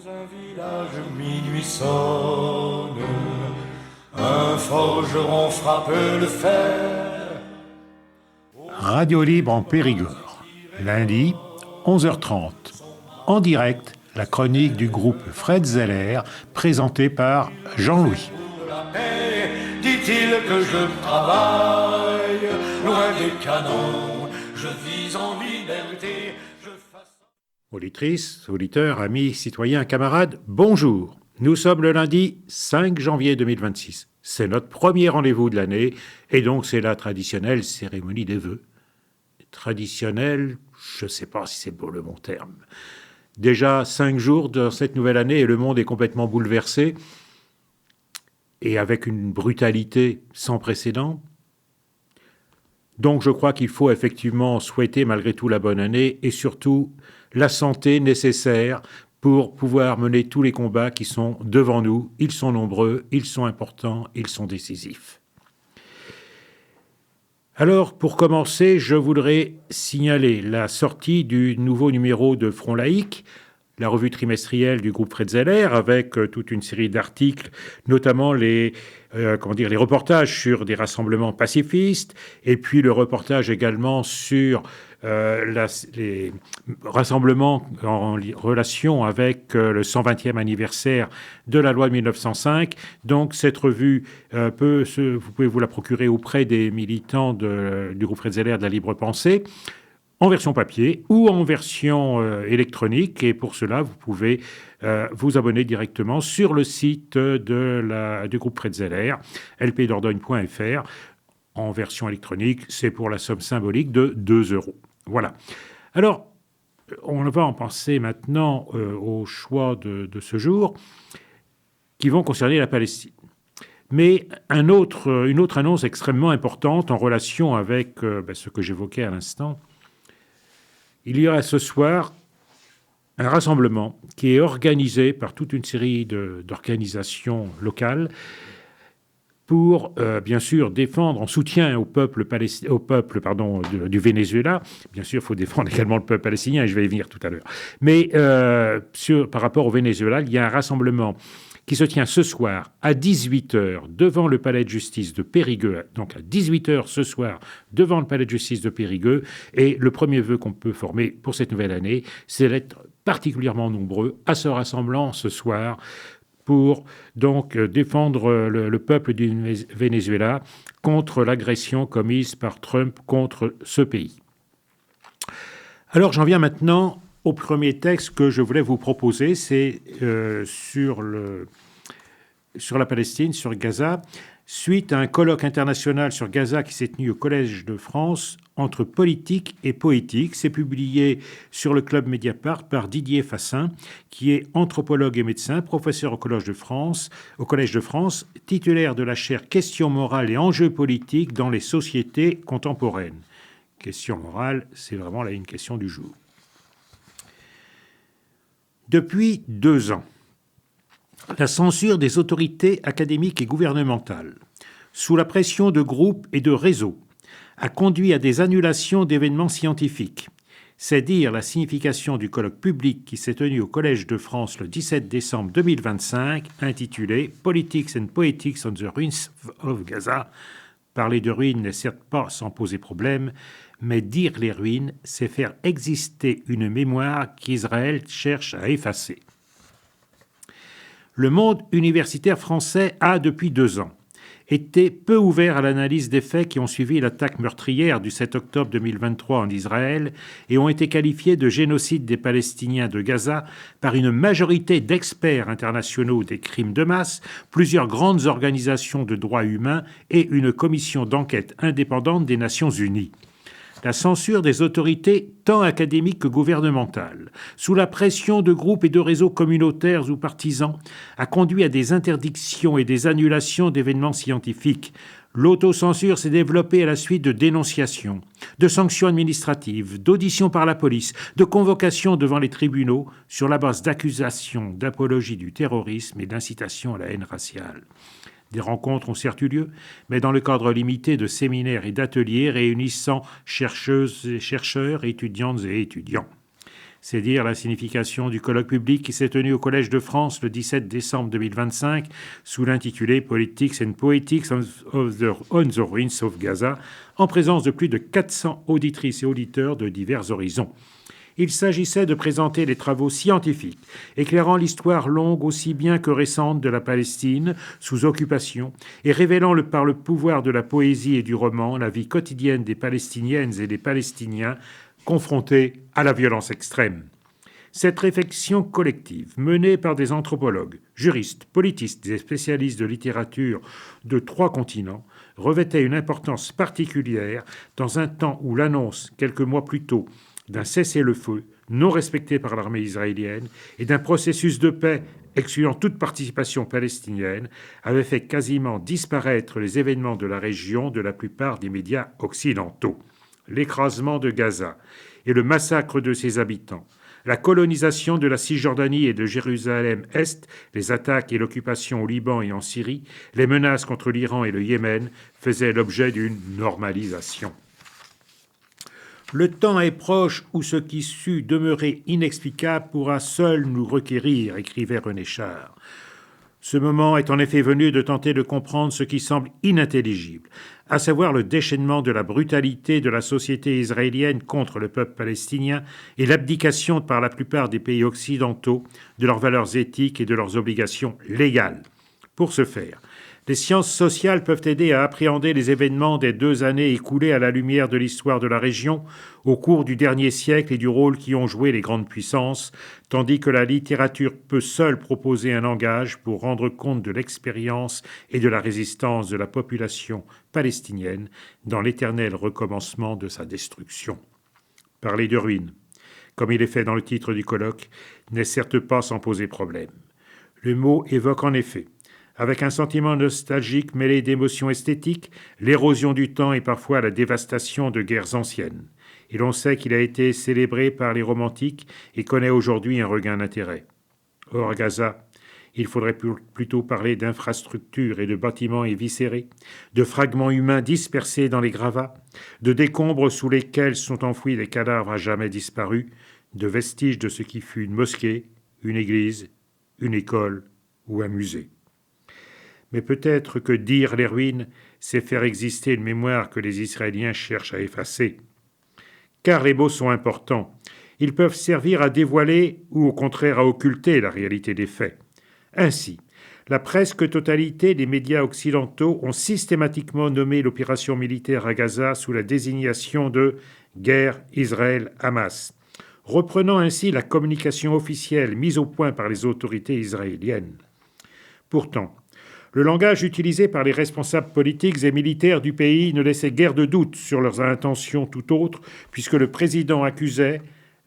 Dans un village, minuit sonne, un forgeron frappe le fer. Radio Libre en Périgord, lundi, 11h30. En direct, la chronique du groupe Fred Zeller, présentée par Jean-Louis. Pour la paix, dit-il que je travaille, loin des canons, je vis en liberté, je fasse... Auditrices, auditeurs, amis, citoyens, camarades, bonjour. Nous sommes le lundi 5 janvier 2026. C'est notre premier rendez-vous de l'année et donc c'est la traditionnelle cérémonie des vœux. Traditionnelle, je ne sais pas si c'est beau le bon terme. Déjà 5 jours dans cette nouvelle année et le monde est complètement bouleversé et avec une brutalité sans précédent. Donc je crois qu'il faut effectivement souhaiter malgré tout la bonne année et surtout la santé nécessaire pour pouvoir mener tous les combats qui sont devant nous. Ils sont nombreux, ils sont importants, ils sont décisifs. Alors, pour commencer, je voudrais signaler la sortie du nouveau numéro de Front laïque, la revue trimestrielle du groupe Fred Zeller, avec toute une série d'articles, notamment les reportages sur des rassemblements pacifistes, et puis le reportage également sur les rassemblements en relation avec le 120e anniversaire de la loi de 1905. Donc cette revue, vous pouvez vous la procurer auprès des militants du groupe Fred Zeller de la Libre Pensée, en version papier ou en version électronique. Et pour cela, vous pouvez vous abonner directement sur le site du groupe Fred Zeller, lpdordogne.fr. En version électronique, c'est pour la somme symbolique de 2 €. Voilà. Alors, on va en penser maintenant aux choix de ce jour qui vont concerner la Palestine. Mais une autre annonce extrêmement importante en relation avec ce que j'évoquais à l'instant. Il y aura ce soir un rassemblement qui est organisé par toute une série d'organisations locales pour, bien sûr, défendre en soutien au peuple du Venezuela. Bien sûr, il faut défendre également le peuple palestinien, et je vais y venir tout à l'heure. Mais par rapport au Venezuela, il y a un rassemblement qui se tient ce soir à 18h devant le palais de justice de Périgueux. Donc à 18h ce soir devant le palais de justice de Périgueux. Et le premier vœu qu'on peut former pour cette nouvelle année, c'est d'être particulièrement nombreux à se rassembler ce soir pour donc défendre le peuple du Venezuela contre l'agression commise par Trump contre ce pays. Alors j'en viens maintenant au premier texte que je voulais vous proposer, c'est sur la Palestine, sur Gaza, suite à un colloque international sur Gaza qui s'est tenu au Collège de France entre politique et poétique. C'est publié sur le club Mediapart par Didier Fassin, qui est anthropologue et médecin, professeur au Collège de France, titulaire de la chaire Questions morales et enjeux politiques dans les sociétés contemporaines. Question morale, c'est vraiment là une question du jour. Depuis 2 ans, la censure des autorités académiques et gouvernementales, sous la pression de groupes et de réseaux, a conduit à des annulations d'événements scientifiques. C'est dire la signification du colloque public qui s'est tenu au Collège de France le 17 décembre 2025, intitulé « Politics and Poetics on the Ruins of Gaza ». Parler de ruines n'est certes pas sans poser problème, mais dire les ruines, c'est faire exister une mémoire qu'Israël cherche à effacer. Le monde universitaire français a, depuis 2 ans, été peu ouvert à l'analyse des faits qui ont suivi l'attaque meurtrière du 7 octobre 2023 en Israël et ont été qualifiés de génocide des Palestiniens de Gaza par une majorité d'experts internationaux des crimes de masse, plusieurs grandes organisations de droits humains et une commission d'enquête indépendante des Nations Unies. La censure des autorités tant académiques que gouvernementales, sous la pression de groupes et de réseaux communautaires ou partisans, a conduit à des interdictions et des annulations d'événements scientifiques. L'autocensure s'est développée à la suite de dénonciations, de sanctions administratives, d'auditions par la police, de convocations devant les tribunaux sur la base d'accusations d'apologie du terrorisme et d'incitation à la haine raciale. Des rencontres ont certes eu lieu, mais dans le cadre limité de séminaires et d'ateliers réunissant chercheuses et chercheurs, étudiantes et étudiants. C'est dire la signification du colloque public qui s'est tenu au Collège de France le 17 décembre 2025 sous l'intitulé Politics and Poetics on the Ruins of Gaza, en présence de plus de 400 auditrices et auditeurs de divers horizons. Il s'agissait de présenter les travaux scientifiques éclairant l'histoire longue aussi bien que récente de la Palestine sous occupation et révélant par le pouvoir de la poésie et du roman la vie quotidienne des Palestiniennes et des Palestiniens confrontés à la violence extrême. Cette réflexion collective, menée par des anthropologues, juristes, politistes et spécialistes de littérature de 3 continents, revêtait une importance particulière dans un temps où l'annonce, quelques mois plus tôt, d'un cessez-le-feu non respecté par l'armée israélienne et d'un processus de paix excluant toute participation palestinienne avait fait quasiment disparaître les événements de la région de la plupart des médias occidentaux. L'écrasement de Gaza et le massacre de ses habitants, la colonisation de la Cisjordanie et de Jérusalem-Est, les attaques et l'occupation au Liban et en Syrie, les menaces contre l'Iran et le Yémen faisaient l'objet d'une normalisation. Le temps est proche où ce qui sut demeurer inexplicable pourra seul nous requérir, écrivait René Char. Ce moment est en effet venu de tenter de comprendre ce qui semble inintelligible, à savoir le déchaînement de la brutalité de la société israélienne contre le peuple palestinien et l'abdication par la plupart des pays occidentaux de leurs valeurs éthiques et de leurs obligations légales. Pour ce faire, les sciences sociales peuvent aider à appréhender les événements des 2 années écoulées à la lumière de l'histoire de la région au cours du dernier siècle et du rôle qu'y ont joué les grandes puissances, tandis que la littérature peut seule proposer un langage pour rendre compte de l'expérience et de la résistance de la population palestinienne dans l'éternel recommencement de sa destruction. Parler de ruines, comme il est fait dans le titre du colloque, n'est certes pas sans poser problème. Le mot évoque en effet, avec un sentiment nostalgique mêlé d'émotions esthétiques, l'érosion du temps et parfois la dévastation de guerres anciennes. Et l'on sait qu'il a été célébré par les romantiques et connaît aujourd'hui un regain d'intérêt. Or, à Gaza, il faudrait plutôt parler d'infrastructures et de bâtiments éviscérés, de fragments humains dispersés dans les gravats, de décombres sous lesquels sont enfouis des cadavres à jamais disparus, de vestiges de ce qui fut une mosquée, une église, une école ou un musée. Mais peut-être que dire les ruines, c'est faire exister une mémoire que les Israéliens cherchent à effacer. Car les mots sont importants. Ils peuvent servir à dévoiler ou au contraire à occulter la réalité des faits. Ainsi, la presque totalité des médias occidentaux ont systématiquement nommé l'opération militaire à Gaza sous la désignation de « guerre Israël-Hamas », reprenant ainsi la communication officielle mise au point par les autorités israéliennes. Pourtant, le langage utilisé par les responsables politiques et militaires du pays ne laissait guère de doute sur leurs intentions tout autres, puisque le président accusait,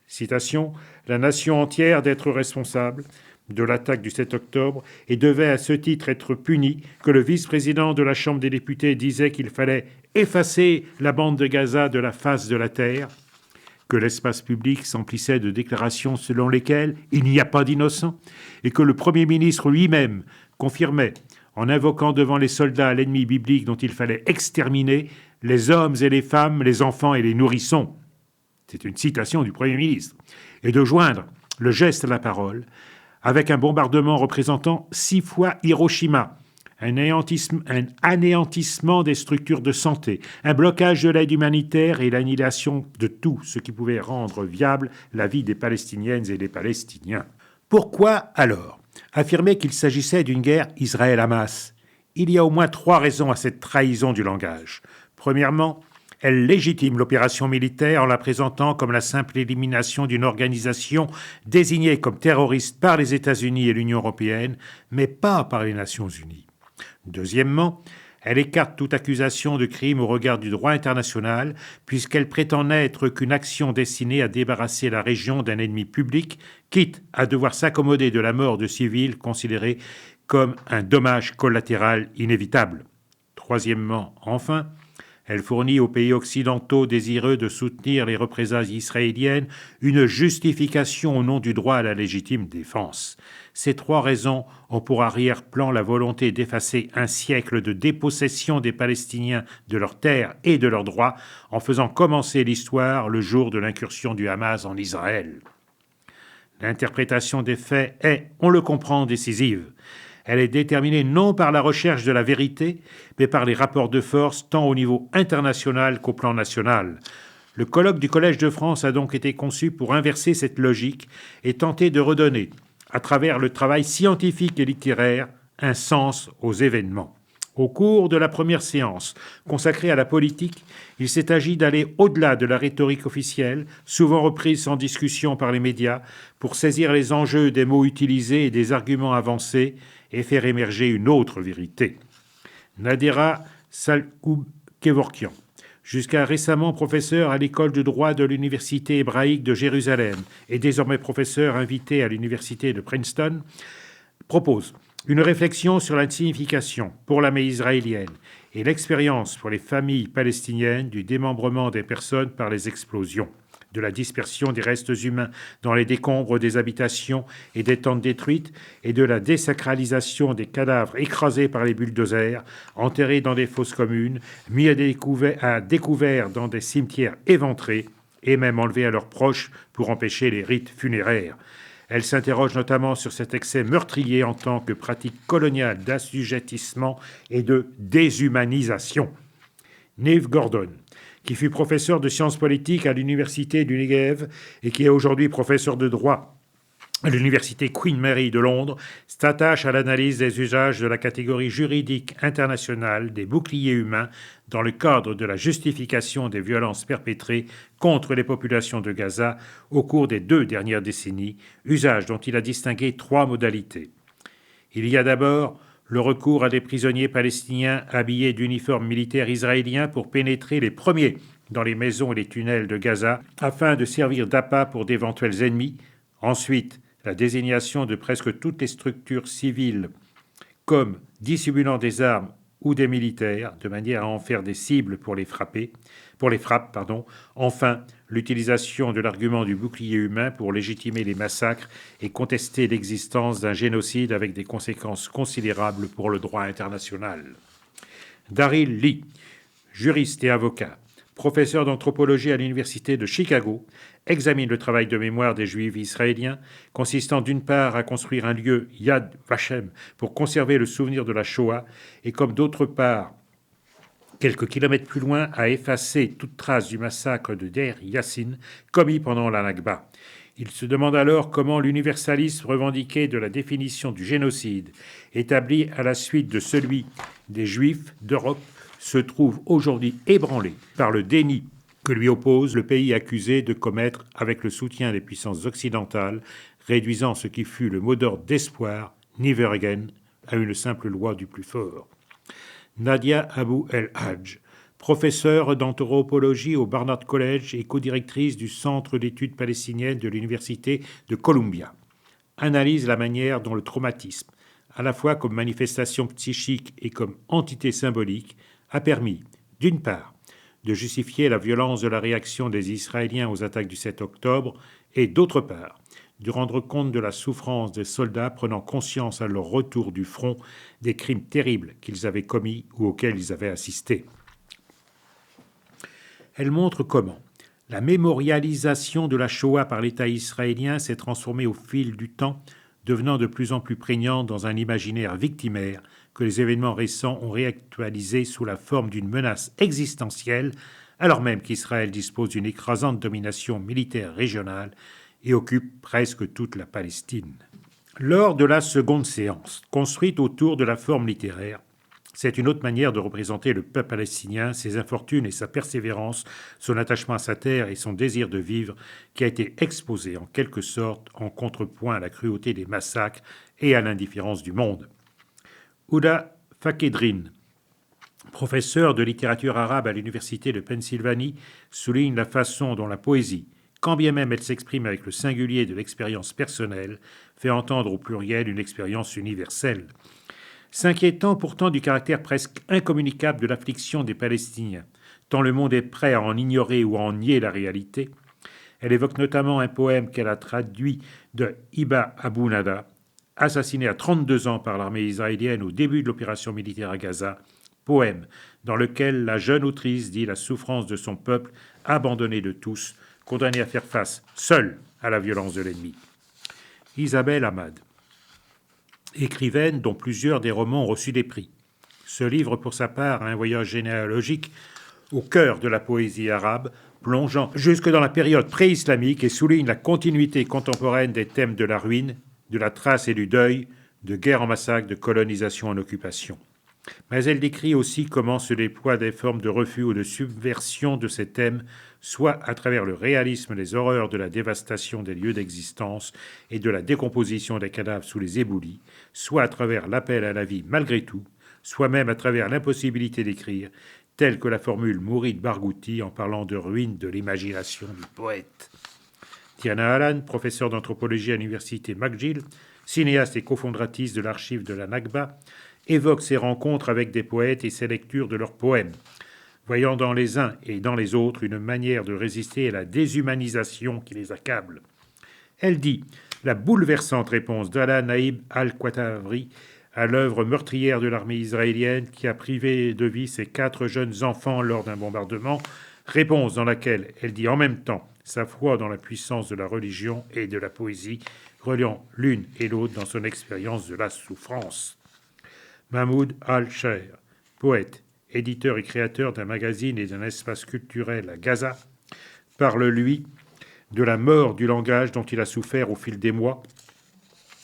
citation, « la nation entière d'être responsable » de l'attaque du 7 octobre et devait à ce titre être puni, que le vice-président de la Chambre des députés disait qu'il fallait effacer la bande de Gaza de la face de la terre, que l'espace public s'emplissait de déclarations selon lesquelles il n'y a pas d'innocents, et que le Premier ministre lui-même confirmait, en invoquant devant les soldats l'ennemi biblique dont il fallait exterminer les hommes et les femmes, les enfants et les nourrissons. C'est une citation du Premier ministre. Et de joindre le geste à la parole avec un bombardement représentant 6 fois Hiroshima, un anéantissement des structures de santé, un blocage de l'aide humanitaire et l'annihilation de tout ce qui pouvait rendre viable la vie des Palestiniennes et des Palestiniens. Pourquoi alors affirmer qu'il s'agissait d'une guerre Israël-Hamas? Il y a au moins 3 raisons à cette trahison du langage. Premièrement, elle légitime l'opération militaire en la présentant comme la simple élimination d'une organisation désignée comme terroriste par les États-Unis et l'Union européenne, mais pas par les Nations unies. Deuxièmement, elle écarte toute accusation de crime au regard du droit international, puisqu'elle prétend n'être qu'une action destinée à débarrasser la région d'un ennemi public, quitte à devoir s'accommoder de la mort de civils considérés comme un dommage collatéral inévitable. Troisièmement, enfin, elle fournit aux pays occidentaux désireux de soutenir les représailles israéliennes une justification au nom du droit à la légitime défense. Ces 3 raisons ont pour arrière-plan la volonté d'effacer un siècle de dépossession des Palestiniens de leurs terres et de leurs droits en faisant commencer l'histoire le jour de l'incursion du Hamas en Israël. L'interprétation des faits est, on le comprend, décisive. Elle est déterminée non par la recherche de la vérité, mais par les rapports de force tant au niveau international qu'au plan national. Le colloque du Collège de France a donc été conçu pour inverser cette logique et tenter de redonner, à travers le travail scientifique et littéraire, un sens aux événements. Au cours de la première séance, consacrée à la politique, il s'est agi d'aller au-delà de la rhétorique officielle, souvent reprise sans discussion par les médias, pour saisir les enjeux des mots utilisés et des arguments avancés et faire émerger une autre vérité. Nadera Salkoub-Kevorkian, jusqu'à récemment professeur à l'école de droit de l'Université hébraïque de Jérusalem et désormais professeur invité à l'Université de Princeton, propose une réflexion sur la signification pour l'armée israélienne et l'expérience pour les familles palestiniennes du démembrement des personnes par les explosions, de la dispersion des restes humains dans les décombres des habitations et des tentes détruites et de la désacralisation des cadavres écrasés par les bulldozers, enterrés dans des fosses communes, mis à découvert dans des cimetières éventrés et même enlevés à leurs proches pour empêcher les rites funéraires. Elle s'interroge notamment sur cet excès meurtrier en tant que pratique coloniale d'assujettissement et de déshumanisation. Niv Gordon, qui fut professeur de sciences politiques à l'Université du Negev et qui est aujourd'hui professeur de droit à l'Université Queen Mary de Londres, s'attache à l'analyse des usages de la catégorie juridique internationale des boucliers humains dans le cadre de la justification des violences perpétrées contre les populations de Gaza au cours des 2 dernières décennies, usage dont il a distingué 3 modalités. Il y a d'abord le recours à des prisonniers palestiniens habillés d'uniformes militaires israéliens pour pénétrer les premiers dans les maisons et les tunnels de Gaza afin de servir d'appât pour d'éventuels ennemis. Ensuite, la désignation de presque toutes les structures civiles comme dissimulant des armes ou des militaires, de manière à en faire des cibles pour les frappes. Enfin, l'utilisation de l'argument du bouclier humain pour légitimer les massacres et contester l'existence d'un génocide avec des conséquences considérables pour le droit international. Daryl Lee, juriste et avocat, professeur d'anthropologie à l'Université de Chicago, examine le travail de mémoire des Juifs israéliens, consistant d'une part à construire un lieu Yad Vashem pour conserver le souvenir de la Shoah, et comme d'autre part, quelques kilomètres plus loin, à effacer toute trace du massacre de Deir Yassin commis pendant la Nakba. Il se demande alors comment l'universalisme revendiqué de la définition du génocide, établi à la suite de celui des Juifs d'Europe, se trouve aujourd'hui ébranlé par le déni que lui oppose le pays accusé de commettre avec le soutien des puissances occidentales, réduisant ce qui fut le mot d'ordre d'espoir, Never Again, à une simple loi du plus fort. Nadia Abou El-Hadj, professeure d'anthropologie au Barnard College et codirectrice du Centre d'études palestiniennes de l'Université de Columbia, analyse la manière dont le traumatisme, à la fois comme manifestation psychique et comme entité symbolique, a permis, d'une part, de justifier la violence de la réaction des Israéliens aux attaques du 7 octobre et, d'autre part, de rendre compte de la souffrance des soldats prenant conscience à leur retour du front des crimes terribles qu'ils avaient commis ou auxquels ils avaient assisté. Elle montre comment la mémorialisation de la Shoah par l'État israélien s'est transformée au fil du temps, devenant de plus en plus prégnante dans un imaginaire victimaire que les événements récents ont réactualisé sous la forme d'une menace existentielle, alors même qu'Israël dispose d'une écrasante domination militaire régionale et occupe presque toute la Palestine. Lors de la seconde séance, construite autour de la forme littéraire, c'est une autre manière de représenter le peuple palestinien, ses infortunes et sa persévérance, son attachement à sa terre et son désir de vivre, qui a été exposé en quelque sorte en contrepoint à la cruauté des massacres et à l'indifférence du monde. Ouda Fakedrin, professeur de littérature arabe à l'Université de Pennsylvanie, souligne la façon dont la poésie, quand bien même elle s'exprime avec le singulier de l'expérience personnelle, fait entendre au pluriel une expérience universelle. S'inquiétant pourtant du caractère presque incommunicable de l'affliction des Palestiniens, tant le monde est prêt à en ignorer ou à en nier la réalité, elle évoque notamment un poème qu'elle a traduit de Hiba Abou Nada, assassiné à 32 ans par l'armée israélienne au début de l'opération militaire à Gaza, poème dans lequel la jeune autrice dit la souffrance de son peuple abandonné de tous, condamné à faire face seul à la violence de l'ennemi. Isabelle Hamad, écrivaine dont plusieurs des romans ont reçu des prix. Ce livre, pour sa part, a un voyage généalogique au cœur de la poésie arabe, plongeant jusque dans la période pré-islamique et souligne la continuité contemporaine des thèmes de la ruine, de la trace et du deuil, de guerre en massacre, de colonisation en occupation. Mais elle décrit aussi comment se déploient des formes de refus ou de subversion de ces thèmes, soit à travers le réalisme des horreurs de la dévastation des lieux d'existence et de la décomposition des cadavres sous les éboulis, soit à travers l'appel à la vie malgré tout, soit même à travers l'impossibilité d'écrire, telle que la formule Mourid Barghouti en parlant de ruines de l'imagination du poète. Tiana Alan, professeure d'anthropologie à l'université McGill, cinéaste et cofondatrice de l'archive de la Nakba, évoque ses rencontres avec des poètes et ses lectures de leurs poèmes, voyant dans les uns et dans les autres une manière de résister à la déshumanisation qui les accable. Elle dit « La bouleversante réponse d'Ala Naïb al-Qatavri à l'œuvre meurtrière de l'armée israélienne qui a privé de vie ses 4 jeunes enfants lors d'un bombardement, réponse dans laquelle elle dit en même temps sa foi dans la puissance de la religion et de la poésie, reliant l'une et l'autre dans son expérience de la souffrance. » Mahmoud al-Shaher, poète, éditeur et créateur d'un magazine et d'un espace culturel à Gaza, parle, lui, de la mort du langage dont il a souffert au fil des mois,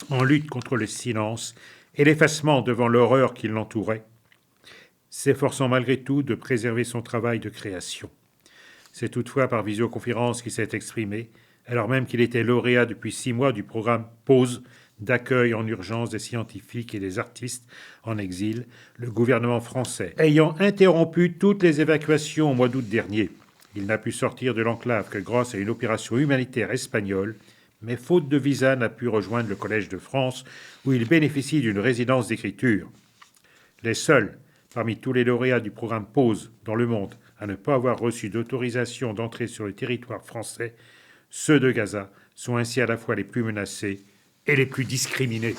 en lutte contre le silence et l'effacement devant l'horreur qui l'entourait, s'efforçant malgré tout de préserver son travail de création. C'est toutefois par visioconférence qu'il s'est exprimé, alors même qu'il était lauréat depuis 6 mois du programme Pause, d'accueil en urgence des scientifiques et des artistes en exil, le gouvernement français ayant interrompu toutes les évacuations au mois d'août dernier. Il n'a pu sortir de l'enclave que grâce à une opération humanitaire espagnole, mais faute de visa n'a pu rejoindre le Collège de France où il bénéficie d'une résidence d'écriture. Les seuls, parmi tous les lauréats du programme Pause dans le monde, à ne pas avoir reçu d'autorisation d'entrer sur le territoire français, ceux de Gaza sont ainsi à la fois les plus menacés et les plus discriminés.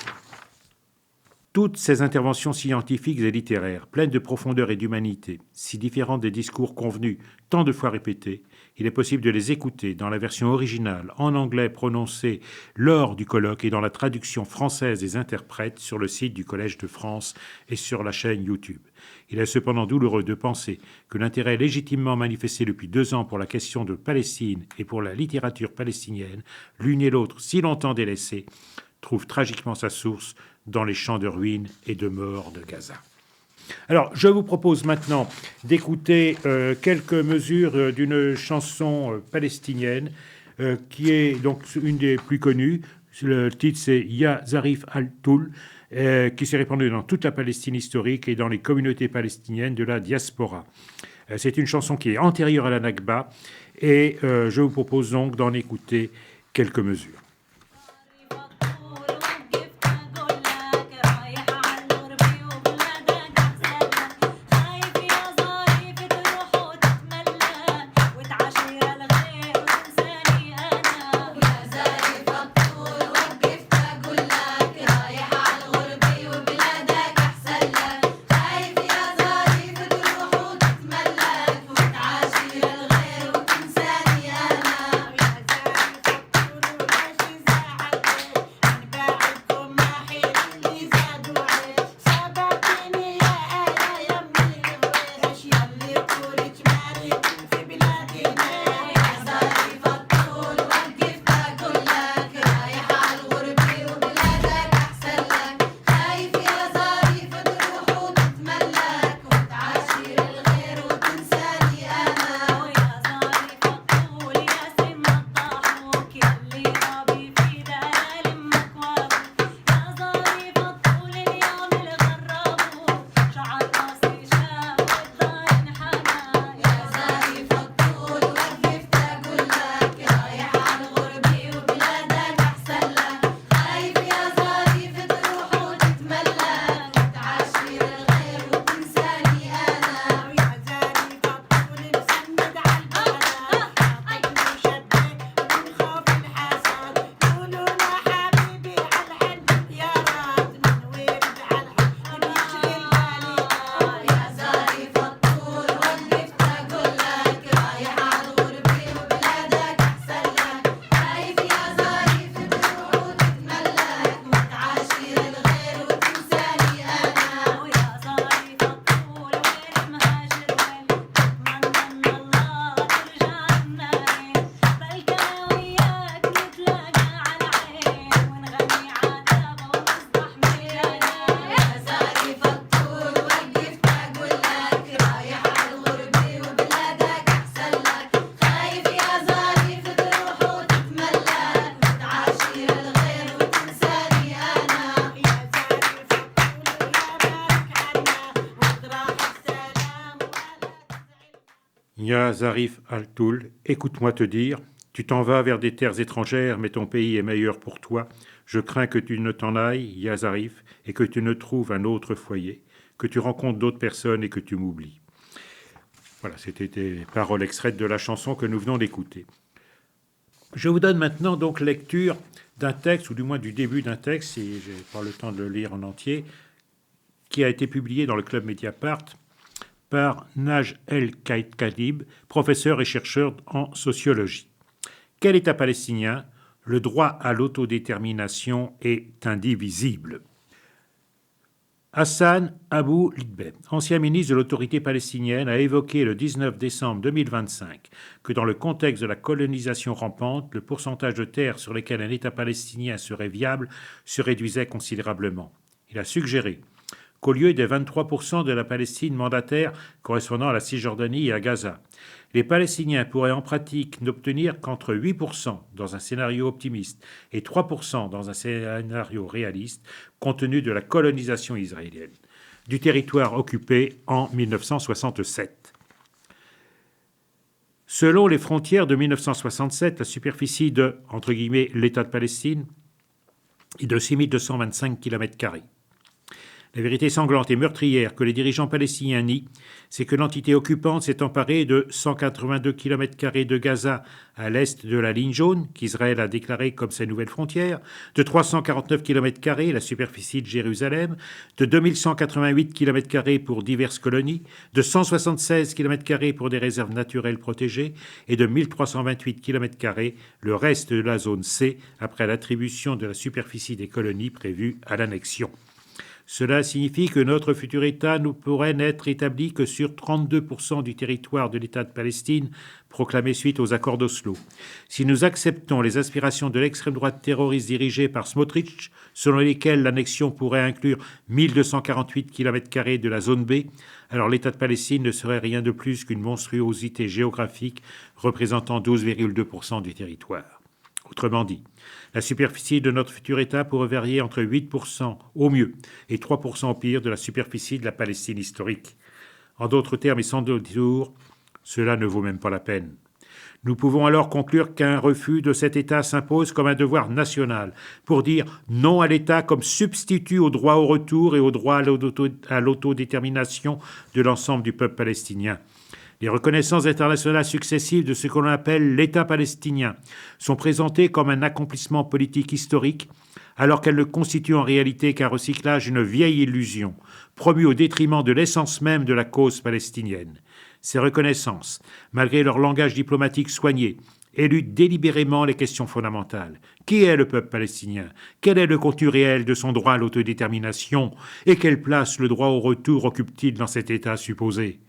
Toutes ces interventions scientifiques et littéraires, pleines de profondeur et d'humanité, si différentes des discours convenus, tant de fois répétés, il est possible de les écouter dans la version originale, en anglais prononcée lors du colloque et dans la traduction française des interprètes sur le site du Collège de France et sur la chaîne YouTube. Il est cependant douloureux de penser que l'intérêt légitimement manifesté depuis 2 ans pour la question de Palestine et pour la littérature palestinienne, l'une et l'autre si longtemps délaissée, trouve tragiquement sa source dans les champs de ruines et de morts de Gaza. Alors, je vous propose maintenant d'écouter quelques mesures d'une chanson palestinienne qui est donc une des plus connues. Le titre, c'est Ya Zarif al-Toul, qui s'est répandue dans toute la Palestine historique et dans les communautés palestiniennes de la diaspora. C'est une chanson qui est antérieure à la Nakba et je vous propose donc d'en écouter quelques mesures. Ya Zarif Al-Toul, écoute-moi te dire, tu t'en vas vers des terres étrangères, mais ton pays est meilleur pour toi. Je crains que tu ne t'en ailles, Ya Zarif, et que tu ne trouves un autre foyer, que tu rencontres d'autres personnes et que tu m'oublies. Voilà, c'était des paroles extraites de la chanson que nous venons d'écouter. Je vous donne maintenant donc lecture d'un texte, ou du moins du début d'un texte, si je n'ai pas le temps de le lire en entier, qui a été publié dans le Club Mediapart par Naj El-Khatib, professeur et chercheur en sociologie. Quel État palestinien? Le droit à l'autodétermination est indivisible. Hassan Abou Lidbeh, ancien ministre de l'autorité palestinienne, a évoqué le 19 décembre 2025 que dans le contexte de la colonisation rampante, le pourcentage de terres sur lesquelles un État palestinien serait viable se réduisait considérablement. Il a suggéré qu'au lieu des 23% de la Palestine mandataire correspondant à la Cisjordanie et à Gaza, les Palestiniens pourraient en pratique n'obtenir qu'entre 8% dans un scénario optimiste et 3% dans un scénario réaliste, compte tenu de la colonisation israélienne du territoire occupé en 1967. Selon les frontières de 1967, la superficie de, entre guillemets, l'État de Palestine est de 6225 km². La vérité sanglante et meurtrière que les dirigeants palestiniens nient, c'est que l'entité occupante s'est emparée de 182 km² de Gaza à l'est de la ligne jaune, qu'Israël a déclarée comme sa nouvelle frontière, de 349 km², la superficie de Jérusalem, de 2188 km² pour diverses colonies, de 176 km² pour des réserves naturelles protégées et de 1328 km², le reste de la zone C, après l'attribution de la superficie des colonies prévues à l'annexion. Cela signifie que notre futur État ne pourrait n'être établi que sur 32% du territoire de l'État de Palestine, proclamé suite aux accords d'Oslo. Si nous acceptons les aspirations de l'extrême droite terroriste dirigée par Smotrich, selon lesquelles l'annexion pourrait inclure 1248 km² de la zone B, alors l'État de Palestine ne serait rien de plus qu'une monstruosité géographique représentant 12,2% du territoire. Autrement dit, la superficie de notre futur État pourrait varier entre 8% au mieux et 3% au pire de la superficie de la Palestine historique. En d'autres termes et sans détour, cela ne vaut même pas la peine. Nous pouvons alors conclure qu'un refus de cet État s'impose comme un devoir national pour dire non à l'État comme substitut au droit au retour et au droit à l'autodétermination de l'ensemble du peuple palestinien. Les reconnaissances internationales successives de ce que l'on appelle l'État palestinien sont présentées comme un accomplissement politique historique, alors qu'elles ne constituent en réalité qu'un recyclage d'une vieille illusion, promue au détriment de l'essence même de la cause palestinienne. Ces reconnaissances, malgré leur langage diplomatique soigné, éludent délibérément les questions fondamentales. Qui est le peuple palestinien? Quel est le contenu réel de son droit à l'autodétermination? Et quelle place le droit au retour occupe-t-il dans cet État supposé?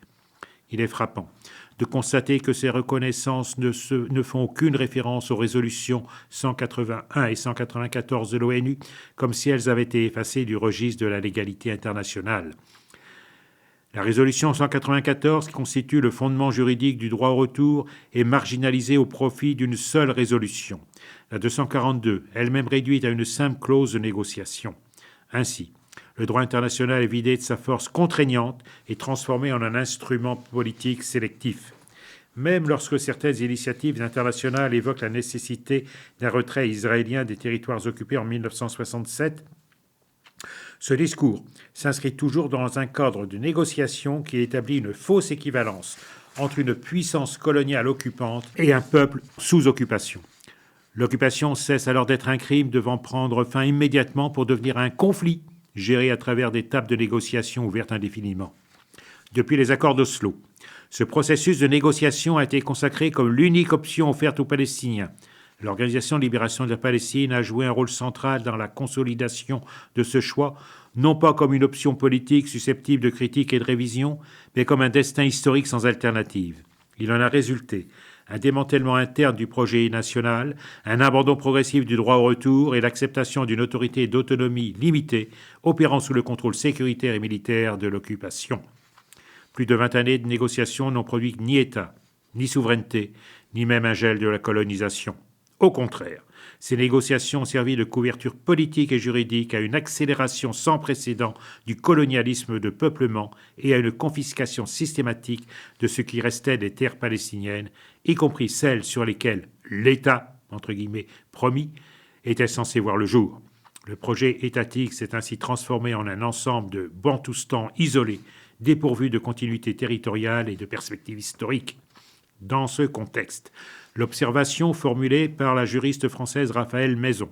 Il est frappant de constater que ces reconnaissances ne font aucune référence aux résolutions 181 et 194 de l'ONU, comme si elles avaient été effacées du registre de la légalité internationale. La résolution 194, qui constitue le fondement juridique du droit au retour, est marginalisée au profit d'une seule résolution, la 242, elle-même réduite à une simple clause de négociation. Ainsi, le droit international est vidé de sa force contraignante et transformé en un instrument politique sélectif. Même lorsque certaines initiatives internationales évoquent la nécessité d'un retrait israélien des territoires occupés en 1967, ce discours s'inscrit toujours dans un cadre de négociation qui établit une fausse équivalence entre une puissance coloniale occupante et un peuple sous occupation. L'occupation cesse alors d'être un crime devant prendre fin immédiatement pour devenir un conflit géré à travers des tables de négociation ouvertes indéfiniment. Depuis les accords d'Oslo, ce processus de négociation a été consacré comme l'unique option offerte aux Palestiniens. L'Organisation de libération de la Palestine a joué un rôle central dans la consolidation de ce choix, non pas comme une option politique susceptible de critique et de révision, mais comme un destin historique sans alternative. Il en a résulté un démantèlement interne du projet national, un abandon progressif du droit au retour et l'acceptation d'une autorité d'autonomie limitée, opérant sous le contrôle sécuritaire et militaire de l'occupation. Plus de 20 années de négociations n'ont produit ni État, ni souveraineté, ni même un gel de la colonisation. Au contraire, Ces négociations ont servi de couverture politique et juridique à une accélération sans précédent du colonialisme de peuplement et à une confiscation systématique de ce qui restait des terres palestiniennes, y compris celles sur lesquelles l'État, entre guillemets, promis, était censé voir le jour. Le projet étatique s'est ainsi transformé en un ensemble de bantoustans isolés, dépourvus de continuité territoriale et de perspective historique. Dans ce contexte, l'observation formulée par la juriste française Raphaëlle Maison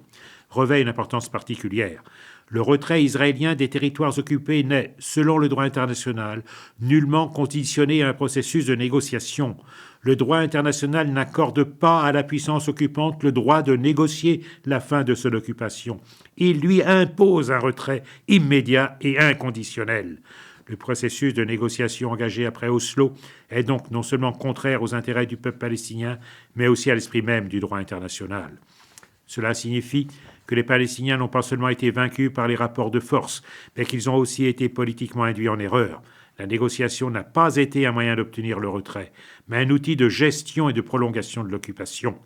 revêt une importance particulière. Le retrait israélien des territoires occupés n'est, selon le droit international, nullement conditionné à un processus de négociation. Le droit international n'accorde pas à la puissance occupante le droit de négocier la fin de son occupation. Il lui impose un retrait immédiat et inconditionnel. Le processus de négociation engagé après Oslo est donc non seulement contraire aux intérêts du peuple palestinien, mais aussi à l'esprit même du droit international. Cela signifie que les Palestiniens n'ont pas seulement été vaincus par les rapports de force, mais qu'ils ont aussi été politiquement induits en erreur. La négociation n'a pas été un moyen d'obtenir le retrait, mais un outil de gestion et de prolongation de l'occupation.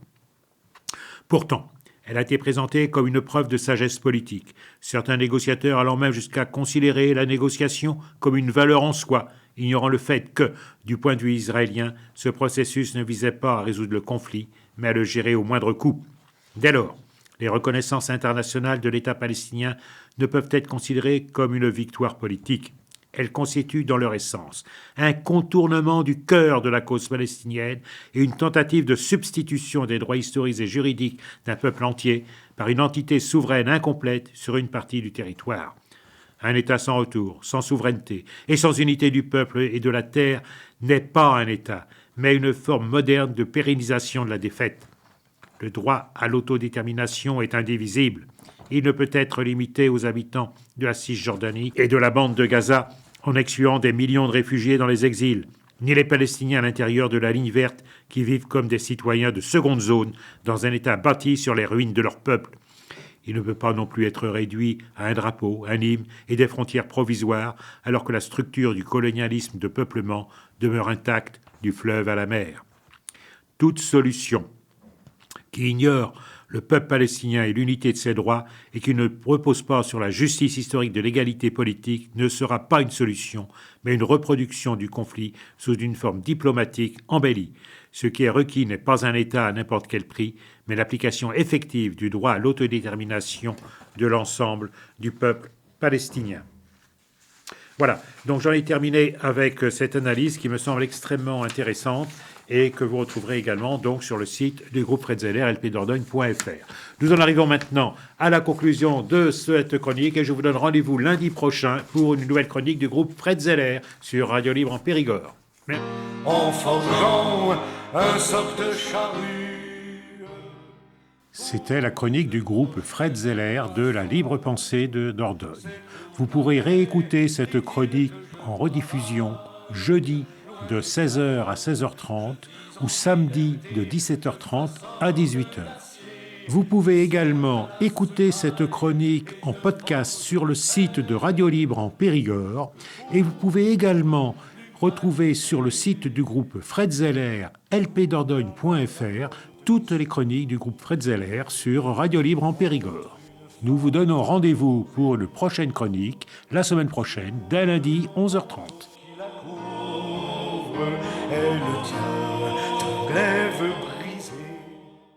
Pourtant, elle a été présentée comme une preuve de sagesse politique, certains négociateurs allant même jusqu'à considérer la négociation comme une valeur en soi, ignorant le fait que, du point de vue israélien, ce processus ne visait pas à résoudre le conflit, mais à le gérer au moindre coût. Dès lors, les reconnaissances internationales de l'État palestinien ne peuvent être considérées comme une victoire politique. Elles constituent dans leur essence un contournement du cœur de la cause palestinienne et une tentative de substitution des droits historiques et juridiques d'un peuple entier par une entité souveraine incomplète sur une partie du territoire. Un État sans retour, sans souveraineté et sans unité du peuple et de la terre n'est pas un État, mais une forme moderne de pérennisation de la défaite. Le droit à l'autodétermination est indivisible. Il ne peut être limité aux habitants de la Cisjordanie et de la bande de Gaza en excluant des millions de réfugiés dans les exils, ni les Palestiniens à l'intérieur de la ligne verte qui vivent comme des citoyens de seconde zone dans un État bâti sur les ruines de leur peuple. Il ne peut pas non plus être réduit à un drapeau, un hymne et des frontières provisoires alors que la structure du colonialisme de peuplement demeure intacte du fleuve à la mer. Toute solution qui ignore le peuple palestinien et l'unité de ses droits et qui ne repose pas sur la justice historique de l'égalité politique ne sera pas une solution, mais une reproduction du conflit sous une forme diplomatique embellie. Ce qui est requis n'est pas un État à n'importe quel prix, mais l'application effective du droit à l'autodétermination de l'ensemble du peuple palestinien. Voilà, donc j'en ai terminé avec cette analyse qui me semble extrêmement intéressante et que vous retrouverez également donc sur le site du groupe Fred Zeller, lpdordogne.fr. Nous en arrivons maintenant à la conclusion de cette chronique et je vous donne rendez-vous lundi prochain pour une nouvelle chronique du groupe Fred Zeller sur Radio Libre en Périgord. Merci. En forgeant un soc de charrue. C'était la chronique du groupe Fred Zeller de la Libre Pensée de Dordogne. Vous pourrez réécouter cette chronique en rediffusion jeudi de 16h à 16h30 ou samedi de 17h30 à 18h. Vous pouvez également écouter cette chronique en podcast sur le site de Radio Libre en Périgord et vous pouvez également retrouver sur le site du groupe Fred Zeller, lpdordogne.fr, toutes les chroniques du groupe Fred Zeller sur Radio Libre en Périgord. Nous vous donnons rendez-vous pour une prochaine chronique la semaine prochaine, dès lundi 11h30. Elle tient ton glaive